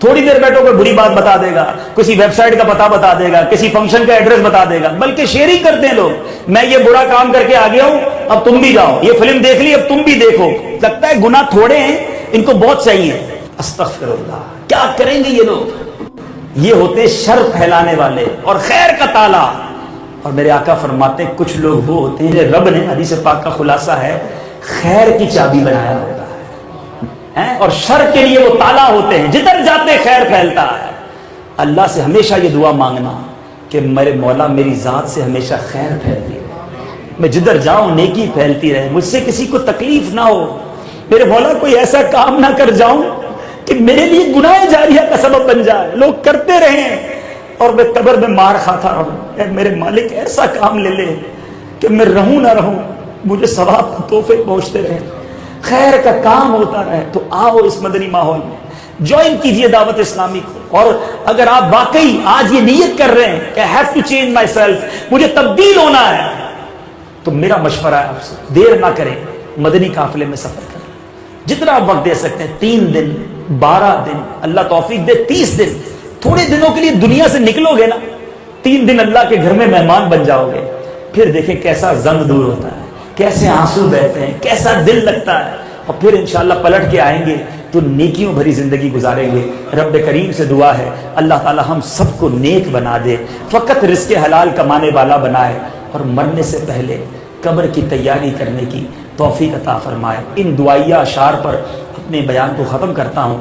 تھوڑی دیر بیٹھو کوئی بری بات بتا دے گا، کسی ویب سائٹ کا پتہ بتا دے گا، کسی فنکشن کا ایڈریس بتا دے گا، بلکہ شیئرنگ کرتے ہیں لوگ، میں یہ برا کام کر کے آ گیا ہوں اب تم بھی جاؤ، یہ فلم دیکھ لی اب تم بھی دیکھو۔ لگتا ہے گناہ تھوڑے ہیں، ان کو بہت چاہیے۔ استغفر اللہ، کیا کریں گے یہ لوگ؟ یہ ہوتے شر پھیلانے والے اور خیر کا تالا۔ اور میرے آقا فرماتے ہیں کچھ لوگ وہ ہوتے ہیں جو رب نے، حدیث پاک کا خلاصہ ہے، خیر کی چابی بنایا ہوتا ہے، اور شر کے لیے وہ تالا ہوتے ہیں، جدھر جاتے خیر پھیلتا ہے۔ اللہ سے ہمیشہ یہ دعا مانگنا کہ میرے مولا میری ذات سے ہمیشہ خیر پھیلتی رہے، میں جدھر جاؤں نیکی پھیلتی رہے، مجھ سے کسی کو تکلیف نہ ہو، میرے مولا کوئی ایسا کام نہ کر جاؤں کہ میرے لیے گناہ جاریہ کا سبب بن جائے، لوگ کرتے رہیں اور میں قبر میں مار کھاتا رہوں۔ اے میرے مالک ایسا کام لے لے کہ میں رہوں نہ رہوں، مجھے ثواب کے تحفے پہنچتے رہیں، خیر کا کام ہوتا رہے۔ تو آؤ اس مدنی ماحول میں جوائن کیجئے دعوت اسلامی کو، اور اگر آپ واقعی آج یہ نیت کر رہے ہیں کہ I have to change myself، مجھے تبدیل ہونا ہے، تو میرا مشورہ ہے آپ سے، دیر نہ کریں، مدنی قافلے میں سفر کریں، جتنا آپ وقت دے سکتے ہیں، 3 دن، 12 دن، اللہ توفیق دے 30 دن، تھوڑے دنوں کے لیے دنیا سے نکلو گے نا، 3 دن اللہ کے گھر میں مہمان بن جاؤ گے، پھر دیکھیں کیسا زنگ دور ہوتا ہے، کیسے آنسو بہتے ہیں، کیسا دل لگتا ہے، اور پھر انشاءاللہ پلٹ کے آئیں گے تو نیکیوں بھری زندگی گزاریں گے۔ رب کریم سے دعا ہے اللہ تعالی ہم سب کو نیک بنا دے، فقط رزق حلال کمانے والا بنائے، اور مرنے سے پہلے قبر کی تیاری کرنے کی توفیق عطا فرمائے۔ ان دعائیہ اشعار پر اپنے بیان کو ختم کرتا ہوں۔